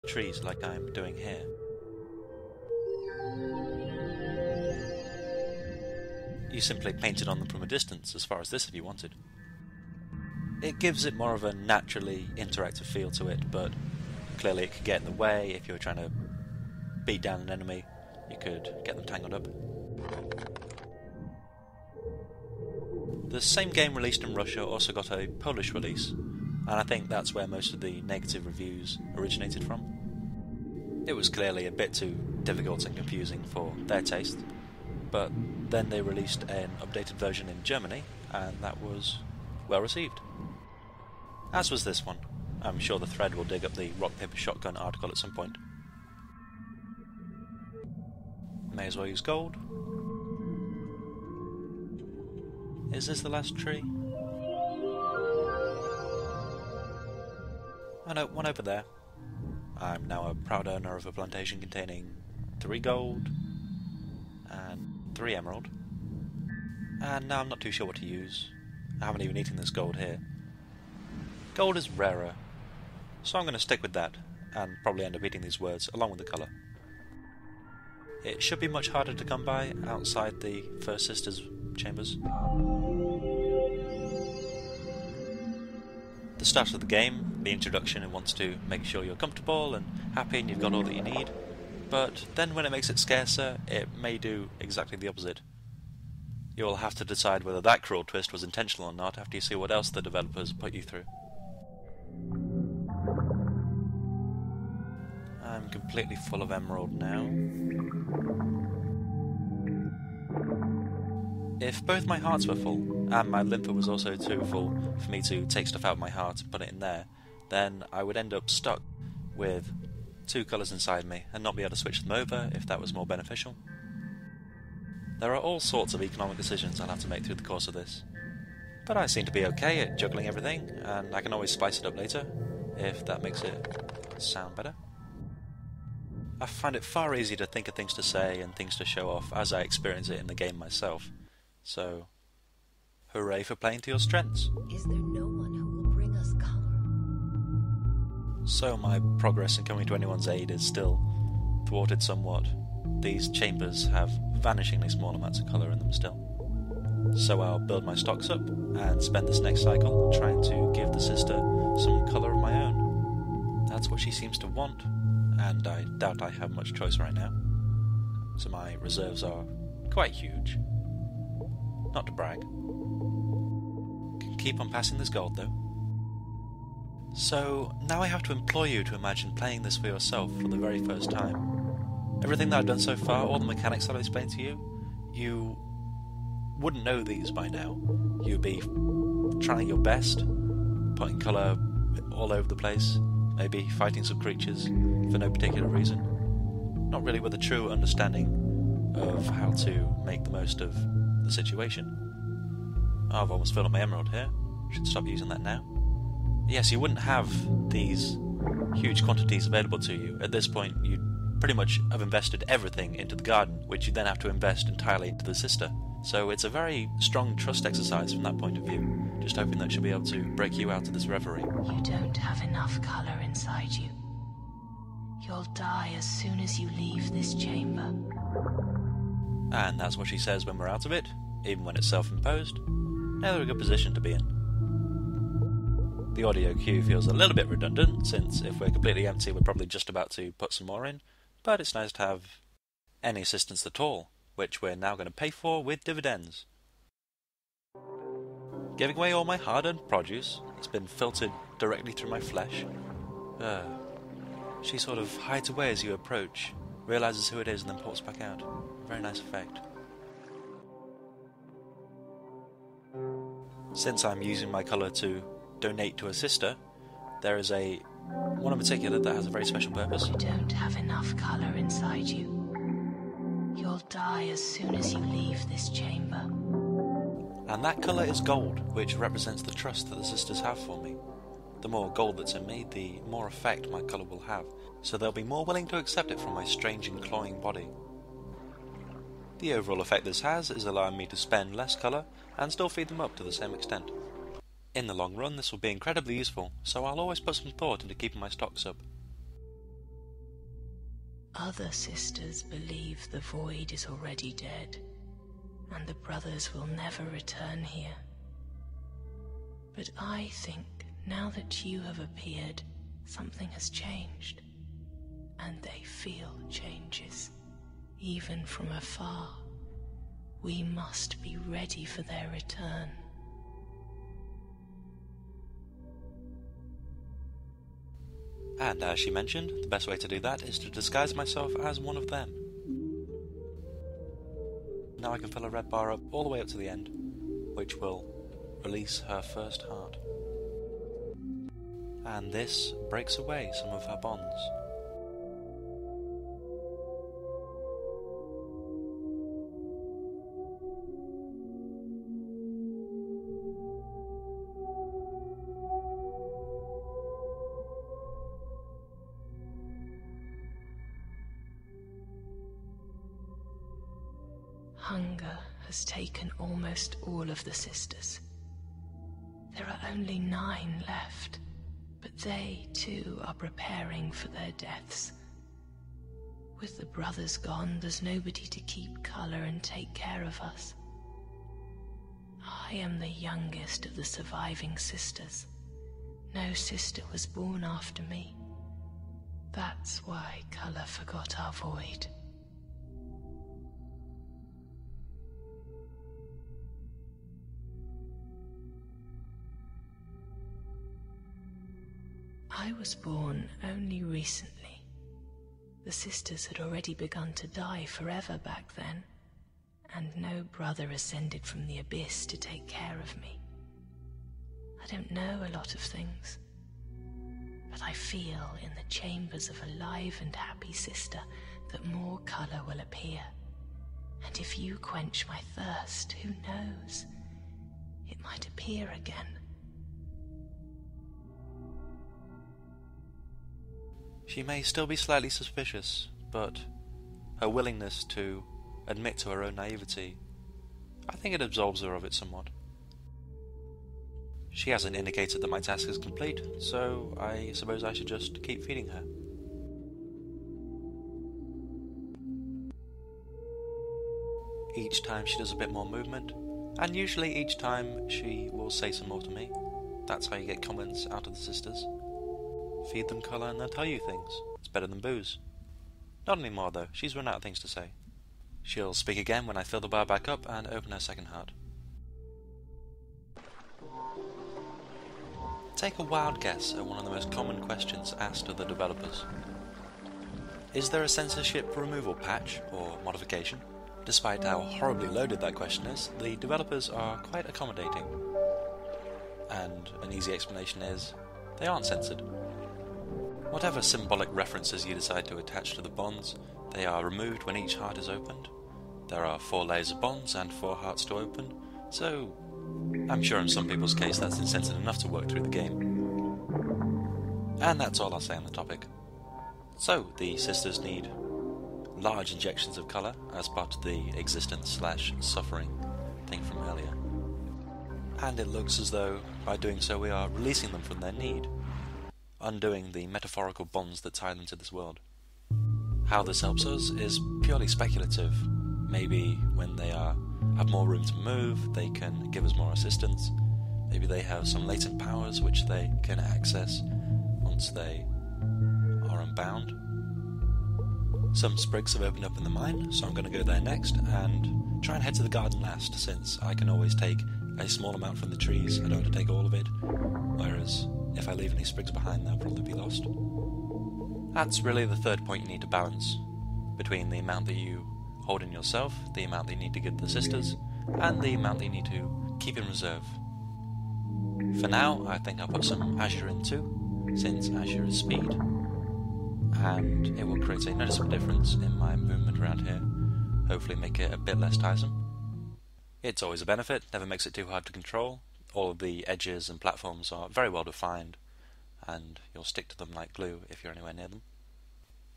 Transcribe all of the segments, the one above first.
trees like I'm doing here. You simply painted on them from a distance, as far as this if you wanted. It gives it more of a naturally interactive feel to it, but clearly it could get in the way. If you were trying to beat down an enemy, you could get them tangled up. The same game released in Russia also got a Polish release, and I think that's where most of the negative reviews originated from. It was clearly a bit too difficult and confusing for their taste, but then they released an updated version in Germany, and that was well received. As was this one. I'm sure the thread will dig up the Rock Paper Shotgun article at some point. May as well use gold. Is this the last tree? Oh no, one over there. I'm now a proud owner of a plantation containing 3 gold and 3 emerald. And now I'm not too sure what to use. I haven't even eaten this gold here. Gold is rarer, so I'm going to stick with that, and probably end up eating these words along with the colour. It should be much harder to come by outside the First Sisters chambers. The start of the game, the introduction, it wants to make sure you're comfortable and happy and you've got all that you need, but then when it makes it scarcer, it may do exactly the opposite. You'll have to decide whether that cruel twist was intentional or not after you see what else the developers put you through. I'm completely full of emerald now. If both my hearts were full, and my lympha was also too full for me to take stuff out of my heart and put it in there, then I would end up stuck with 2 colours inside me and not be able to switch them over if that was more beneficial. There are all sorts of economic decisions I'll have to make through the course of this, but I seem to be okay at juggling everything, and I can always spice it up later, if that makes it sound better. I find it far easier to think of things to say and things to show off as I experience it in the game myself, so hooray for playing to your strengths. Is there no one who will bring us color? So my progress in coming to anyone's aid is still thwarted somewhat. These chambers have vanishingly small amounts of colour in them still. So I'll build my stocks up and spend this next cycle trying to give the sister some colour of my own. That's what she seems to want, and I doubt I have much choice right now. So my reserves are quite huge. Not to brag. Can keep on passing this gold though. So now I have to implore you to imagine playing this for yourself for the very first time. Everything that I've done so far, all the mechanics that I've explained to you, you wouldn't know these by now. You'd be trying your best, putting colour all over the place, maybe fighting some creatures for no particular reason. Not really with a true understanding of how to make the most of the situation. Oh, I've almost filled up my emerald here. Should stop using that now. Yes, you wouldn't have these huge quantities available to you. At this point, you'd pretty much have invested everything into the garden, which you then have to invest entirely into the sister. So it's a very strong trust exercise from that point of view. Just hoping that she'll be able to break you out of this reverie. You don't have enough color inside you. You'll die as soon as you leave this chamber. And that's what she says when we're out of it, even when it's self-imposed. Never a good position to be in. The audio cue feels a little bit redundant, since if we're completely empty we're probably just about to put some more in, but it's nice to have any assistance at all, which we're now going to pay for with dividends. Giving away all my hard-earned produce, it's been filtered directly through my flesh. She sort of hides away as you approach, realises who it is and then pops back out. Very nice effect. Since I'm using my colour to donate to a sister, there is one in particular that has a very special purpose. You don't have enough color inside you. You'll die as soon as you leave this chamber. And that colour is gold, which represents the trust that the sisters have for me. The more gold that's in me, the more effect my colour will have, so they'll be more willing to accept it from my strange and cloying body. The overall effect this has is allowing me to spend less colour and still feed them up to the same extent. In the long run this will be incredibly useful, so I'll always put some thought into keeping my stocks up. other sisters believe the void is already dead, and the brothers will never return here. But I think now that you have appeared, something has changed, and they feel changes, even from afar. We must be ready for their return. And as she mentioned, the best way to do that is to disguise myself as one of them. Now I can fill a red bar up all the way up to the end, which will release her first heart. And this breaks away some of her bonds. Hunger has taken almost all of the sisters. There are only 9 left, but they too are preparing for their deaths. With the brothers gone, there's nobody to keep color and take care of us. I am the youngest of the surviving sisters. No sister was born after me. That's why color forgot our void. I was born only recently. The sisters had already begun to die forever back then, and no brother ascended from the abyss to take care of me. I don't know a lot of things, but I feel in the chambers of a live and happy sister that more color will appear. And if you quench my thirst, who knows? It might appear again. She may still be slightly suspicious, but her willingness to admit to her own naivety, I think it absolves her of it somewhat. She hasn't indicated that my task is complete, so I suppose I should just keep feeding her. Each time she does a bit more movement, and usually each time she will say some more to me. That's how you get comments out of the sisters. Feed them colour and they'll tell you things. It's better than booze. Not anymore though, she's run out of things to say. She'll speak again when I fill the bar back up and open her second heart. Take a wild guess at one of the most common questions asked of the developers. Is there a censorship removal patch or modification? Despite how horribly loaded that question is, the developers are quite accommodating. And an easy explanation is, they aren't censored. Whatever symbolic references you decide to attach to the bonds, they are removed when each heart is opened. There are 4 layers of bonds and 4 hearts to open, so I'm sure in some people's case that's incentive enough to work through the game. And that's all I'll say on the topic. So, the sisters need large injections of colour as part of the existence/suffering thing from earlier. And it looks as though, by doing so, we are releasing them from their need, undoing the metaphorical bonds that tie them to this world. How this helps us is purely speculative. Maybe when they have more room to move, they can give us more assistance. Maybe they have some latent powers which they can access once they are unbound. Some sprigs have opened up in the mine, so I'm going to go there next and try and head to the garden last, since I can always take a small amount from the trees. I don't have to take all of it, whereas if I leave any sprigs behind, they'll probably be lost. That's really the third point you need to balance, between the amount that you hold in yourself, the amount that you need to give the sisters, and the amount that you need to keep in reserve. For now, I think I'll put some Azure in too, since Azure is speed, and it will create a noticeable difference in my movement around here, hopefully make it a bit less tiresome. It's always a benefit, never makes it too hard to control. All of the edges and platforms are very well defined, and you'll stick to them like glue if you're anywhere near them.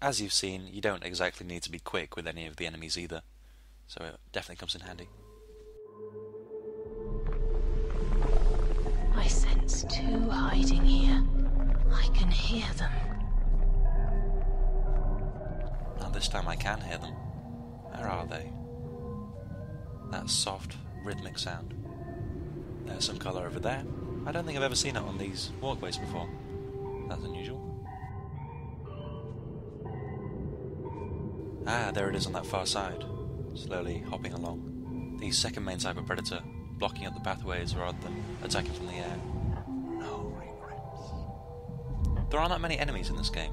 As you've seen, you don't exactly need to be quick with any of the enemies either, so it definitely comes in handy. I sense 2 hiding here. I can hear them. Oh, this time I can hear them. Where are they? That soft, rhythmic sound. There's some colour over there. I don't think I've ever seen it on these walkways before. That's unusual. Ah, there it is on that far side, slowly hopping along. The second main type of predator, blocking up the pathways rather than attacking from the air. No regrets. There are not many enemies in this game,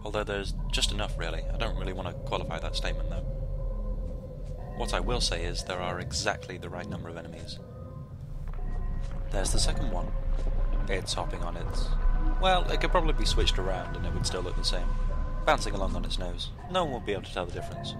although there's just enough really. I don't really want to qualify that statement though. What I will say is there are exactly the right number of enemies. There's the second one. It's hopping on its... well, it could probably be switched around and it would still look the same. Bouncing along on its nose. No one will be able to tell the difference.